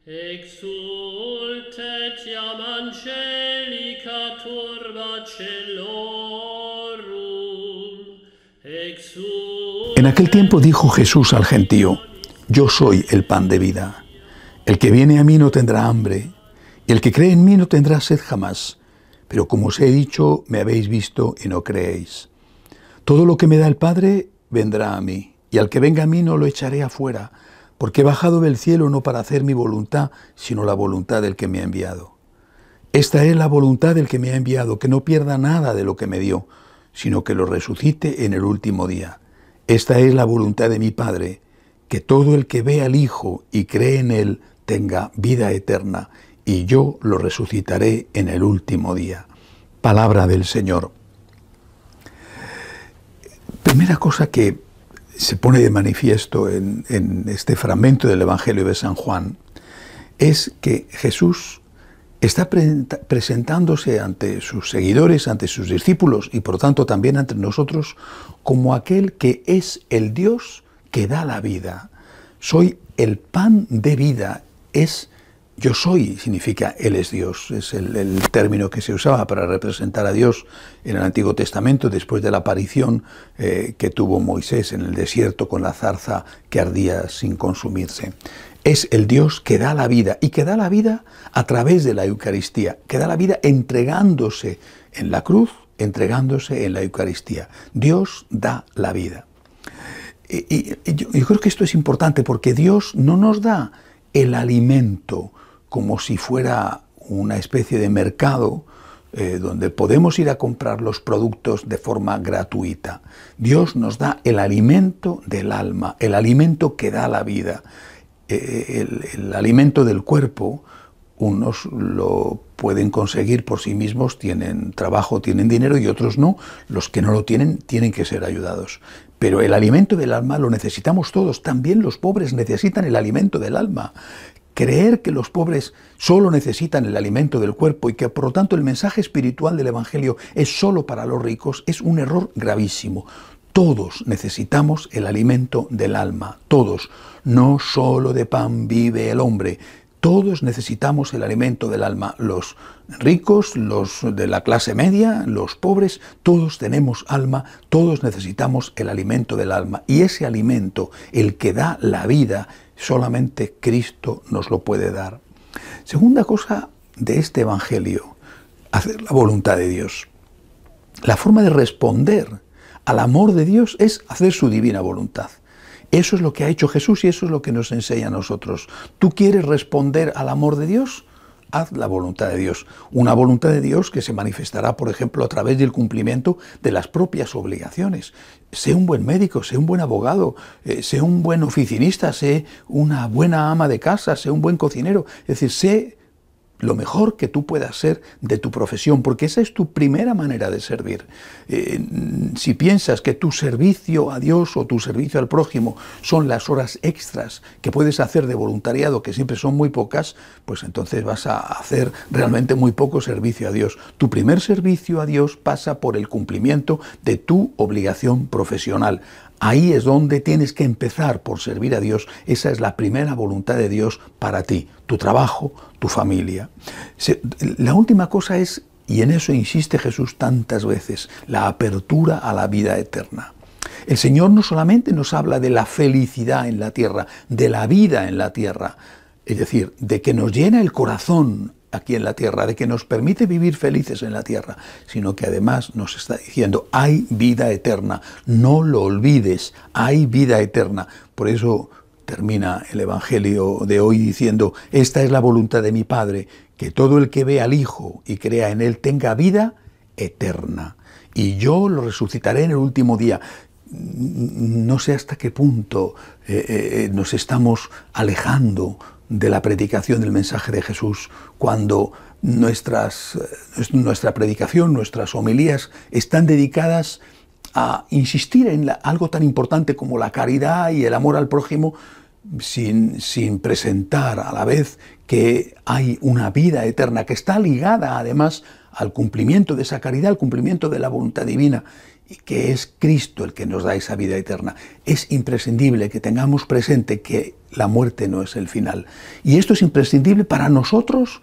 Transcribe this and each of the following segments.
Exultet iam angelica turba celorum. En aquel tiempo dijo Jesús al gentío: yo soy el pan de vida. El que viene a mí no tendrá hambre, y el que cree en mí no tendrá sed jamás. Pero como os he dicho, me habéis visto y no creéis. Todo lo que me da el Padre vendrá a mí, y al que venga a mí no lo echaré afuera, porque he bajado del cielo no para hacer mi voluntad, sino la voluntad del que me ha enviado. Esta es la voluntad del que me ha enviado, que no pierda nada de lo que me dio, sino que lo resucite en el último día. Esta es la voluntad de mi Padre, que todo el que ve al Hijo y cree en Él tenga vida eterna, y yo lo resucitaré en el último día. Palabra del Señor. Primera cosa que se pone de manifiesto en este fragmento del Evangelio de San Juan es que Jesús está presentándose ante sus seguidores, ante sus discípulos y por tanto también ante nosotros como aquel que es el Dios que da la vida. Soy el pan de vida, yo soy, significa Él es Dios. Es el término que se usaba para representar a Dios en el Antiguo Testamento después de la aparición que tuvo Moisés en el desierto con la zarza que ardía sin consumirse. Es el Dios que da la vida y que da la vida a través de la Eucaristía, que da la vida entregándose en la cruz, entregándose en la Eucaristía. Dios da la vida. Y yo creo que esto es importante porque Dios no nos da el alimento como si fuera una especie de mercado donde podemos ir a comprar los productos de forma gratuita. Dios nos da el alimento del alma, el alimento que da la vida. El alimento del cuerpo, unos lo pueden conseguir por sí mismos, tienen trabajo, tienen dinero, y otros no. Los que no lo tienen, tienen que ser ayudados. Pero el alimento del alma lo necesitamos todos. También los pobres necesitan el alimento del alma. Creer que los pobres solo necesitan el alimento del cuerpo y que por lo tanto el mensaje espiritual del Evangelio es solo para los ricos es un error gravísimo. Todos necesitamos el alimento del alma, todos. No solo de pan vive el hombre. Todos necesitamos el alimento del alma. Los ricos, los de la clase media, los pobres, todos tenemos alma, todos necesitamos el alimento del alma. Y ese alimento, el que da la vida, solamente Cristo nos lo puede dar. Segunda cosa de este Evangelio, hacer la voluntad de Dios. La forma de responder al amor de Dios es hacer su divina voluntad. Eso es lo que ha hecho Jesús y eso es lo que nos enseña a nosotros. ¿Tú quieres responder al amor de Dios? Haz la voluntad de Dios. Una voluntad de Dios que se manifestará, por ejemplo, a través del cumplimiento de las propias obligaciones. Sé un buen médico, sé un buen abogado, sé un buen oficinista, sé una buena ama de casa, sé un buen cocinero. Es decir, sé lo mejor que tú puedas ser de tu profesión, porque esa es tu primera manera de servir. Si piensas que tu servicio a Dios o tu servicio al prójimo son las horas extras que puedes hacer de voluntariado, que siempre son muy pocas, pues entonces vas a hacer realmente muy poco servicio a Dios. Tu primer servicio a Dios pasa por el cumplimiento de tu obligación profesional. Ahí es donde tienes que empezar por servir a Dios. Esa es la primera voluntad de Dios para ti, tu trabajo, tu familia. La última cosa es, y en eso insiste Jesús tantas veces, la apertura a la vida eterna. El Señor no solamente nos habla de la felicidad en la tierra, de la vida en la tierra, es decir, de que nos llena el corazón aquí en la tierra, de que nos permite vivir felices en la tierra, sino que además nos está diciendo, hay vida eterna, no lo olvides, hay vida eterna. Por eso termina el Evangelio de hoy diciendo, esta es la voluntad de mi Padre, que todo el que ve al Hijo y crea en Él tenga vida eterna, y yo lo resucitaré en el último día. No sé hasta qué punto nos estamos alejando de la predicación del mensaje de Jesús, cuando nuestra predicación, nuestras homilías están dedicadas a insistir en algo tan importante como la caridad y el amor al prójimo, sin presentar a la vez que hay una vida eterna que está ligada además al cumplimiento de esa caridad, al cumplimiento de la voluntad divina. y que es Cristo el que nos da esa vida eterna. Es imprescindible que tengamos presente que la muerte no es el final. Y esto es imprescindible para nosotros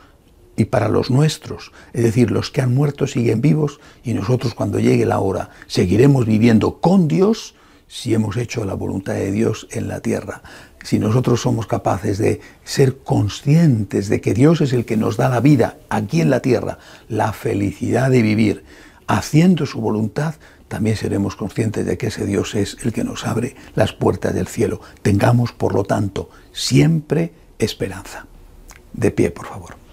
y para los nuestros. Es decir, los que han muerto siguen vivos y nosotros, cuando llegue la hora, seguiremos viviendo con Dios si hemos hecho la voluntad de Dios en la tierra. Si nosotros somos capaces de ser conscientes de que Dios es el que nos da la vida aquí en la tierra, la felicidad de vivir haciendo su voluntad, también seremos conscientes de que ese Dios es el que nos abre las puertas del cielo. Tengamos, por lo tanto, siempre esperanza. De pie, por favor.